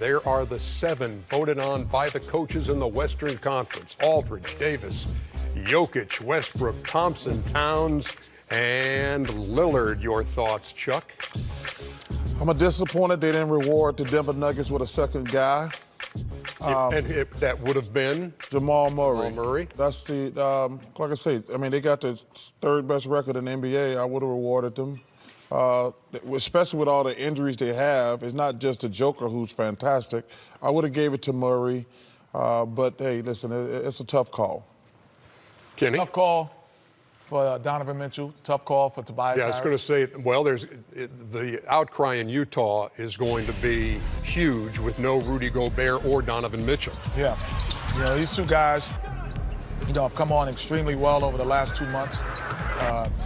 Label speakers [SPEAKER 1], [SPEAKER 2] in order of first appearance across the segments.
[SPEAKER 1] There are the 7 voted on by the coaches in the Western Conference: Aldridge, Davis, Jokic, Westbrook, Thompson, Towns, and Lillard. Your thoughts, Chuck?
[SPEAKER 2] I'm disappointed they didn't reward the Denver Nuggets with a second guy.
[SPEAKER 1] That would have been
[SPEAKER 2] Jamal Murray.
[SPEAKER 1] Jamal Murray.
[SPEAKER 2] That's the, like I say, I mean, they got the third best record in the NBA. I would have rewarded them. Especially with all the injuries they have. It's not just the Joker who's fantastic. I would have gave it to Murray. But, hey, listen, it's a tough call.
[SPEAKER 1] Kenny?
[SPEAKER 3] Tough call for Donovan Mitchell. Tough call for Tobias Harris.
[SPEAKER 1] I was going to say, well, the outcry in Utah is going to be huge with no Rudy Gobert or Donovan Mitchell.
[SPEAKER 3] Yeah. You know, these two guys, have come on extremely well over the last 2 months.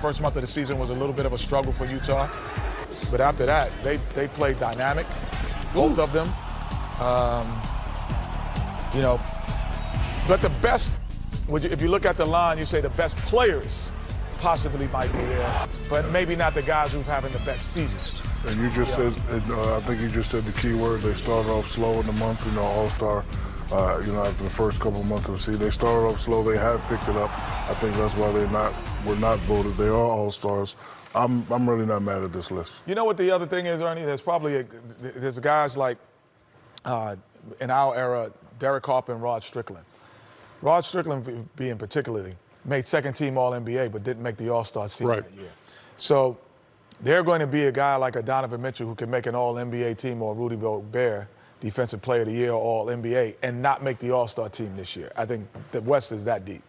[SPEAKER 3] First month of the season was a little bit of a struggle for Utah. But after that, they played dynamic, both of them. But the best, if you look at the line, you say the best players possibly might be there, but maybe not the guys who've having the best seasons.
[SPEAKER 4] And you just said, I think you just said the key word. They started off slow in the month, All-Star. After the first couple of months of the season, they started off slow. They have picked it up. I think that's why were not voted. They are All-Stars. I'm really not mad at this list.
[SPEAKER 3] You know what the other thing is, Ernie? There's guys like in our era, Derek Harper and Rod Strickland. Rod Strickland, being particularly, made second-team All-NBA, but didn't make the All-Star team that year. So they're going to be a guy like a Donovan Mitchell who can make an All-NBA team, or Rudy Gobert, Defensive Player of the Year, or All-NBA, and not make the All-Star team this year. I think the West is that deep.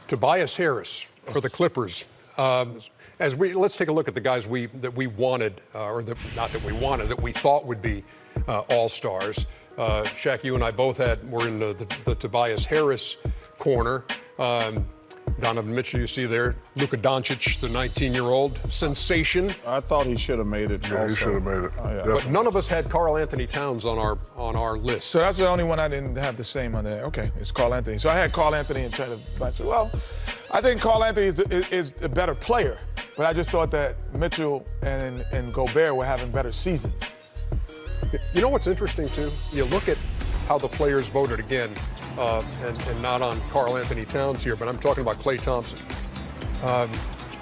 [SPEAKER 1] Tobias Harris for the Clippers. Let's take a look at the guys that we wanted, that we thought would be All-Stars. Shaq, you and I both were in the Tobias Harris corner. Donovan Mitchell, you see there. Luka Doncic, the 19-year-old sensation.
[SPEAKER 2] I thought he should have made it.
[SPEAKER 4] Yeah, he should have made it.
[SPEAKER 2] Oh, yeah.
[SPEAKER 1] But none of us had Karl Anthony Towns on our list.
[SPEAKER 3] So that's the only one I didn't have the same on there. Okay, it's Karl Anthony. So I had Karl Anthony and tried to. Well, I think Karl Anthony is a better player, but I just thought that Mitchell and Gobert were having better seasons.
[SPEAKER 1] You know what's interesting, too? You look at how the players voted again, and not on Karl Anthony Towns here, but I'm talking about Klay Thompson.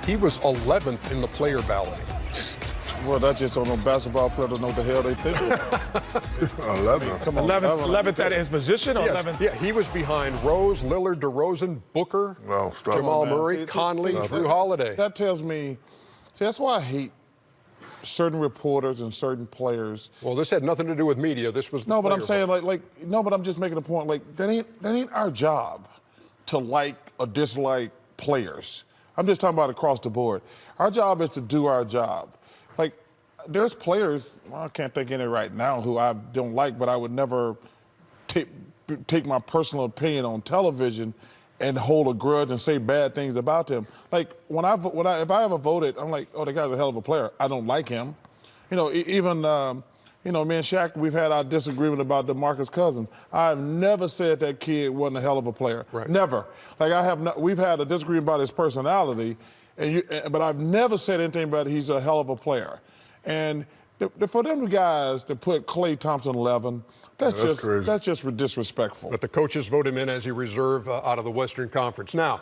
[SPEAKER 1] He was 11th in the player ballot.
[SPEAKER 2] Well, that's just on a basketball player to know what the hell they think.
[SPEAKER 4] 11th.
[SPEAKER 2] Come on,
[SPEAKER 3] 11th at his position, or 11th?
[SPEAKER 1] Yeah, he was behind Rose, Lillard, DeRozan, Booker, Jamal Murray, Conley, Drew Holiday.
[SPEAKER 2] That tells me, that's why I hate certain reporters and certain players.
[SPEAKER 1] Well, this had nothing to do with media. This was
[SPEAKER 2] no, but I'm saying no, but I'm just making a point. Like that ain't our job to like or dislike players. I'm just talking about across the board. Our job is to do our job. Like there's players, I can't think of any right now who I don't like, but I would never take my personal opinion on television and hold a grudge and say bad things about them. Like if I ever voted, I'm like, oh, the guy's a hell of a player. I don't like him. Even me and Shaq, we've had our disagreement about DeMarcus Cousins. I've never said that kid wasn't a hell of a player.
[SPEAKER 1] Right.
[SPEAKER 2] Never. Like we've had a disagreement about his personality, but I've never said anything about he's a hell of a player. And for them guys to put Klay Thompson 11, that's just disrespectful.
[SPEAKER 1] But the coaches vote him in as a reserve out of the Western Conference. Now,